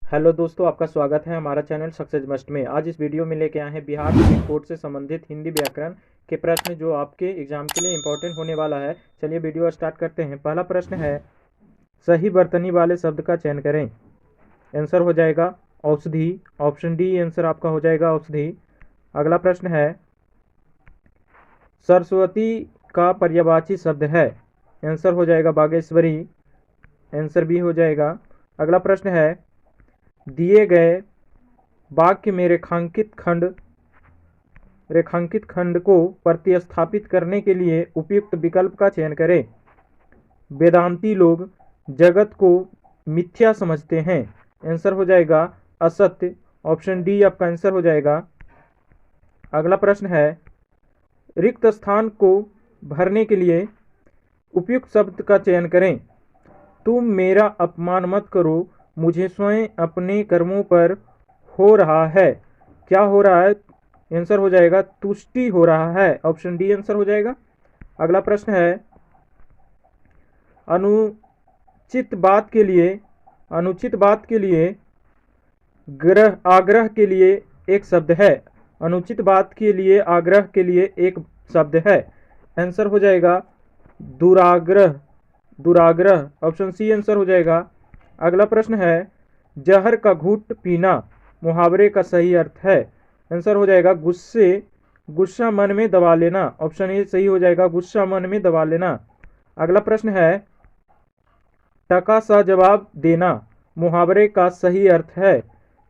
Hello दोस्तों, आपका स्वागत है हमारा चैनल सक्सेस मस्ट में। आज इस वीडियो में लेके आए हैं बिहार सुप्रीम कोर्ट से संबंधित हिंदी व्याकरण के प्रश्न जो आपके एग्जाम के लिए इंपॉर्टेंट होने वाला है। चलिए वीडियो स्टार्ट करते हैं। पहला प्रश्न है, सही बर्तनी वाले शब्द का चयन करें। आंसर हो जाएगा औषधि। ऑप्शन डी आंसर आपका हो जाएगा औषधि। अगला प्रश्न है, सरस्वती का पर्यायवाची शब्द है। आंसर हो जाएगा बागेश्वरी। आंसर भी हो जाएगा। अगला प्रश्न है, दिए गए वाक्य में रेखांकित खंड को प्रतिस्थापित करने के लिए उपयुक्त विकल्प का चयन करें। वेदांती लोग जगत को मिथ्या समझते हैं। आंसर हो जाएगा असत्य। ऑप्शन डी आपका आंसर हो जाएगा। अगला प्रश्न है, रिक्त स्थान को भरने के लिए उपयुक्त शब्द का चयन करें। तुम मेरा अपमान मत करो, मुझे स्वयं अपने कर्मों पर हो रहा है। क्या हो रहा है? आंसर हो जाएगा तुष्टि हो रहा है। ऑप्शन डी आंसर हो जाएगा। अगला प्रश्न है, अनुचित बात के लिए आग्रह के लिए एक शब्द है। अनुचित बात के लिए आग्रह के लिए एक शब्द है। आंसर हो जाएगा दुराग्रह। ऑप्शन सी आंसर हो जाएगा। अगला प्रश्न है, जहर का घूंट पीना मुहावरे का सही अर्थ है। आंसर हो जाएगा गुस्सा मन में दबा लेना। ऑप्शन ए सही हो जाएगा, गुस्सा मन में दबा लेना। अगला प्रश्न है, टका सा जवाब देना मुहावरे का सही अर्थ है।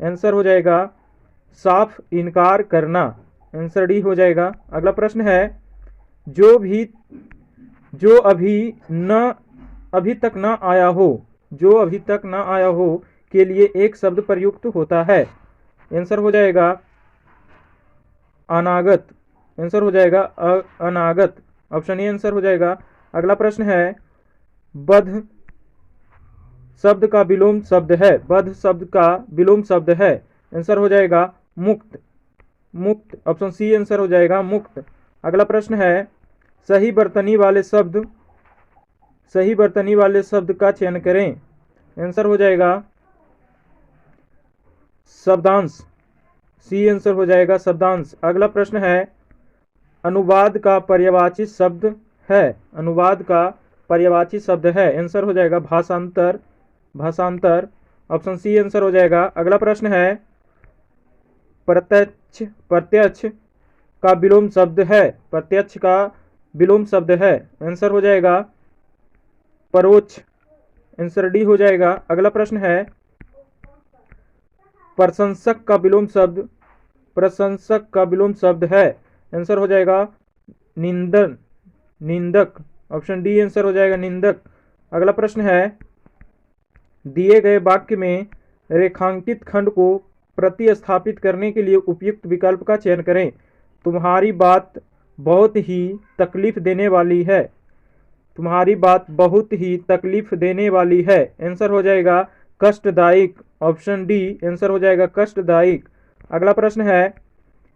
आंसर हो जाएगा साफ इनकार करना। आंसर डी हो जाएगा। अगला प्रश्न है, जो अभी तक न आया हो के लिए एक शब्द प्रयुक्त होता है। आंसर हो जाएगा अनागत। आंसर हो जाएगा अनागत। ऑप्शन ए आंसर हो जाएगा। अगला प्रश्न है, बध शब्द का विलोम शब्द है। बध शब्द का विलोम शब्द है। आंसर हो जाएगा मुक्त। ऑप्शन सी आंसर हो जाएगा मुक्त। अगला प्रश्न है, सही बर्तनी वाले शब्द का चयन करें। आंसर हो जाएगा शब्दांश। सी आंसर हो जाएगा शब्दांश। अगला प्रश्न है, अनुवाद का पर्यायवाची शब्द है। अनुवाद का पर्यायवाची शब्द है। आंसर हो जाएगा भाषांतर। ऑप्शन सी आंसर हो जाएगा। अगला प्रश्न है, प्रत्यक्ष का विलोम शब्द है। प्रत्यक्ष का विलोम शब्द है। आंसर हो जाएगा परोक्ष। आंसर डी हो जाएगा। अगला प्रश्न है, प्रशंसक का विलोम शब्द है। आंसर हो जाएगा निंदक। ऑप्शन डी आंसर हो जाएगा निंदक। अगला प्रश्न है, दिए गए वाक्य में रेखांकित खंड को प्रतिस्थापित करने के लिए उपयुक्त विकल्प का चयन करें। तुम्हारी बात बहुत ही तकलीफ देने वाली है। आंसर हो जाएगा कष्टदायक। ऑप्शन डी आंसर हो जाएगा कष्टदायक। अगला प्रश्न है,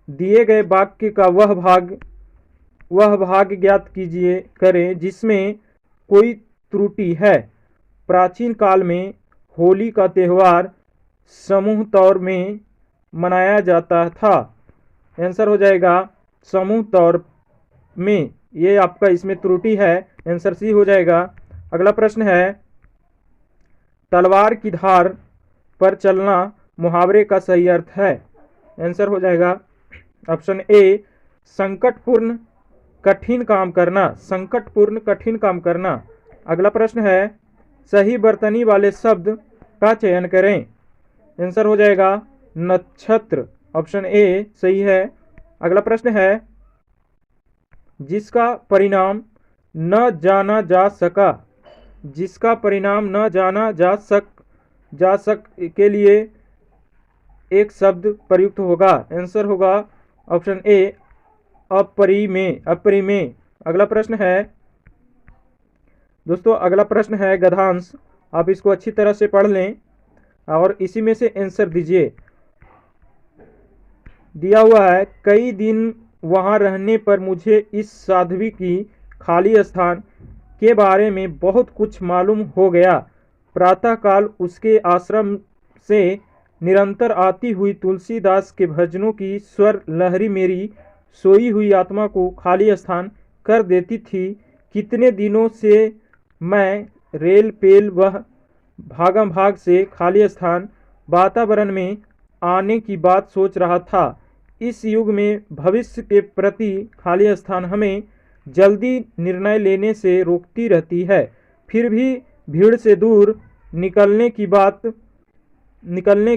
दिए गए वाक्य का वह भाग ज्ञात करें जिसमें कोई त्रुटि है। प्राचीन काल में होली का त्यौहार समूह तौर में मनाया जाता था। आंसर हो जाएगा समूह तौर में। ये आपका इसमें त्रुटि है। आंसर सी हो जाएगा। अगला प्रश्न है, तलवार की धार पर चलना मुहावरे का सही अर्थ है। आंसर हो जाएगा ऑप्शन ए संकटपूर्ण कठिन काम करना। अगला प्रश्न है, सही बर्तनी वाले शब्द का चयन करें। आंसर हो जाएगा नक्षत्र। ऑप्शन ए सही है। अगला प्रश्न है, जिसका परिणाम न जाना जा सक के लिए एक शब्द प्रयुक्त होगा। आंसर होगा ऑप्शन ए अपरिमेय। अगला प्रश्न है दोस्तों, अगला प्रश्न है गद्यांश। आप इसको अच्छी तरह से पढ़ लें और इसी में से आंसर दीजिए। दिया हुआ है, कई दिन वहां रहने पर मुझे इस साध्वी की खाली स्थान के बारे में बहुत कुछ मालूम हो गया। प्रातःकाल उसके आश्रम से निरंतर आती हुई तुलसीदास के भजनों की स्वर लहरी मेरी सोई हुई आत्मा को खाली स्थान कर देती थी। कितने दिनों से मैं रेल पेल वह भागम भाग से खाली स्थान वातावरण में आने की बात सोच रहा था। इस युग में भविष्य के प्रति खाली स्थान हमें जल्दी निर्णय लेने से रोकती रहती है। फिर भी भीड़ से दूर निकलने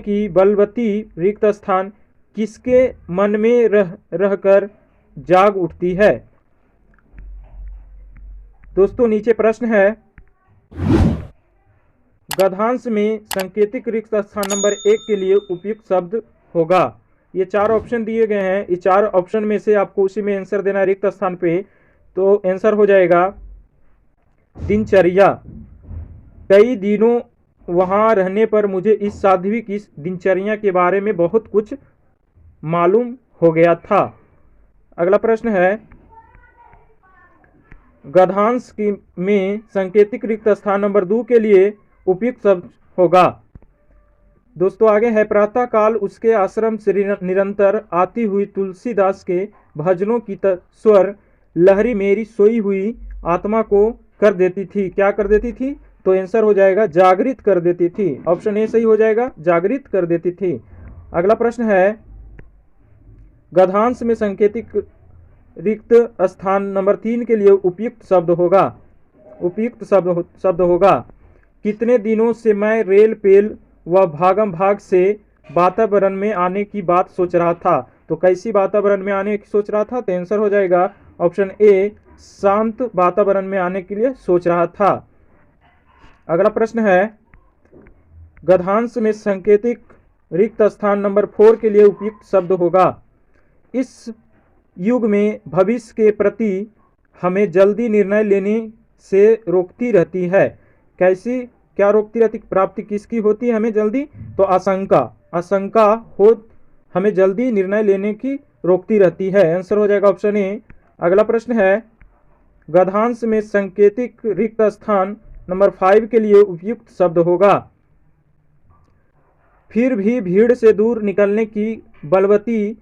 की बलवती रिक्त स्थान किसके मन में रहकर जाग उठती है। दोस्तों नीचे प्रश्न है, गद्यांश में संकेतिक रिक्त स्थान नंबर 1 के लिए उपयुक्त शब्द होगा। ये 4 ऑप्शन दिए गए हैं, इस 4 ऑप्शन में से आपको उसी में आंसर देना है रिक्त स्थान पे। तो आंसर हो जाएगा दिनचर्या। कई दिनों वहां रहने पर मुझे इस साध्वी की दिनचर्या के बारे में बहुत कुछ मालूम हो गया था। अगला प्रश्न है, गद्यांश में संकेतिक रिक्त स्थान नंबर 2 के लिए उपयुक्त शब्द होगा। दोस्तों आगे है, प्रातः काल उसके आश्रम से निरंतर आती हुई तुलसीदास के भजनों की स्वर लहरी मेरी सोई हुई आत्मा को कर देती थी। क्या कर देती थी? तो आंसर हो जाएगा जागृत कर देती थी। ऑप्शन ए सही हो जाएगा, जागृत कर देती थी। अगला प्रश्न है, गद्यांश में संकेतिक रिक्त स्थान नंबर 3 के लिए उपयुक्त शब्द होगा। उपयुक्त शब्द होगा, कितने दिनों से मैं रेल पेल व भागम भाग से वातावरण में आने की बात सोच रहा था। तो कैसी वातावरण में आने की सोच रहा था? तो आंसर हो जाएगा ऑप्शन ए, शांत वातावरण में आने के लिए सोच रहा था। अगला प्रश्न है, गद्यांश में संकेतिक रिक्त स्थान नंबर 4 के लिए उपयुक्त शब्द होगा। इस युग में भविष्य के प्रति हमें जल्दी निर्णय लेने से रोकती रहती है। कैसी क्या रोकती रहती? प्राप्ति किसकी होती है हमें जल्दी? तो आशंका हो हमें जल्दी निर्णय लेने की रोकती रहती है। आंसर हो जाएगा ऑप्शन ए। अगला प्रश्न है, गद्यांश में संकेतिक रिक्त स्थान नंबर 5 के लिए उपयुक्त शब्द होगा। फिर भी भीड़ से दूर निकलने की बलवती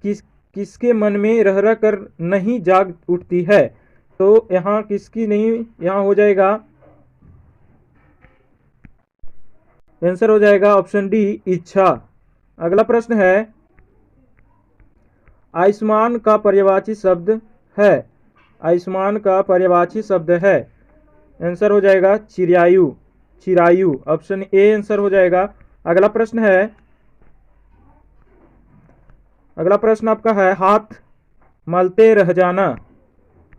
किसके मन में रह कर नहीं जाग उठती है। तो यहाँ किसकी नहीं, यहाँ हो जाएगा आंसर हो जाएगा ऑप्शन डी, इच्छा। अगला प्रश्न है, आयुष्मान का पर्यायवाची शब्द है। आयुष्मान का पर्यायवाची शब्द है, आंसर हो जाएगा चिरायु। ऑप्शन ए आंसर हो जाएगा। अगला प्रश्न है, अगला प्रश्न आपका है, हाथ मलते रह जाना।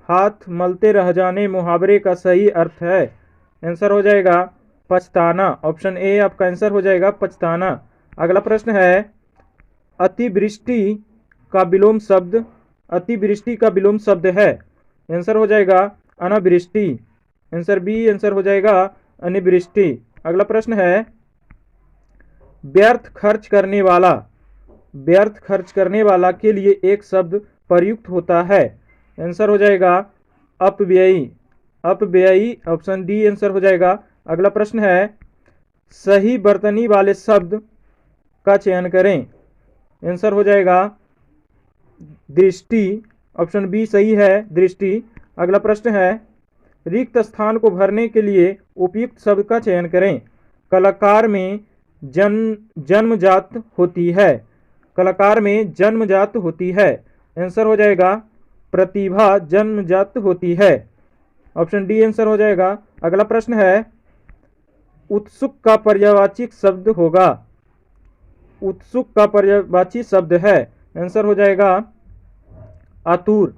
हाथ मलते रह जाने मुहावरे का सही अर्थ है। आंसर हो जाएगा पछताना। ऑप्शन ए आपका आंसर हो जाएगा पछताना। अगला प्रश्न है, अतिवृष्टि का विलोम शब्द है। आंसर हो जाएगा अनावृष्टि। आंसर बी आंसर हो जाएगा अनिवृष्टि। अगला प्रश्न है, व्यर्थ खर्च करने वाला के लिए एक शब्द प्रयुक्त होता है। आंसर हो जाएगा अपव्ययी। ऑप्शन डी आंसर हो जाएगा। अगला प्रश्न है, सही बर्तनी वाले शब्द का चयन करें। आंसर हो जाएगा दृष्टि। ऑप्शन बी सही है, दृष्टि। अगला प्रश्न है, रिक्त स्थान को भरने के लिए उपयुक्त शब्द का चयन करें। कलाकार में जन्मजात होती है। कलाकार में जन्मजात होती है। आंसर हो जाएगा प्रतिभा जन्मजात होती है। ऑप्शन डी आंसर हो जाएगा। अगला प्रश्न है, उत्सुक का पर्यायवाची शब्द होगा। उत्सुक का पर्यायवाची शब्द है, आंसर हो जाएगा आतुर।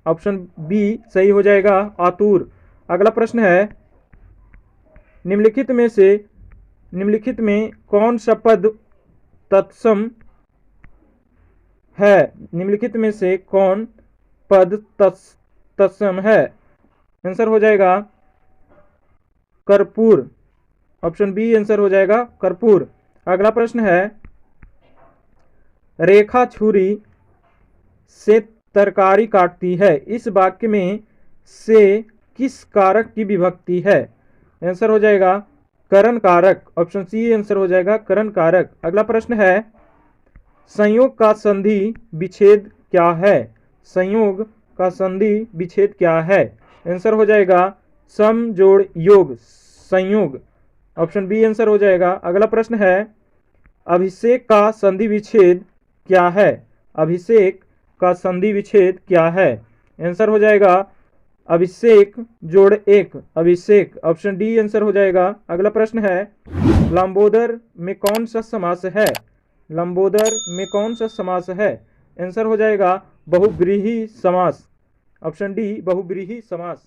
ऑप्शन बी सही हो जाएगा, आतुर। अगला प्रश्न है, निम्नलिखित में कौन सा पद तत्सम है? निम्नलिखित में से कौन पद तत्सम है? आंसर हो जाएगा कर्पूर। ऑप्शन बी आंसर हो जाएगा कर्पूर। अगला प्रश्न है, रेखा छुरी से तरकारी काटती है। इस वाक्य में से किस कारक की विभक्ति है? आंसर हो जाएगा करण कारक, ऑप्शन सी आंसर हो जाएगा करण कारक। अगला प्रश्न है संयोग का संधि विच्छेद क्या है? संयोग का संधि विच्छेद क्या है? आंसर हो जाएगा सम जोड़ योग, संयोग, ऑप्शन बी आंसर हो जाएगा। अगला प्रश्न है अभिषेक का संधि विच्छेद क्या है? अभिषेक का संधि विच्छेद क्या है? आंसर हो जाएगा अभिषेक जोड़ एक, अभिषेक, ऑप्शन डी आंसर हो जाएगा। अगला प्रश्न है लंबोदर में कौन सा समास है? लंबोदर में कौन सा समास है? आंसर हो जाएगा बहुव्रीहि समास, ऑप्शन डी बहुव्रीहि समास।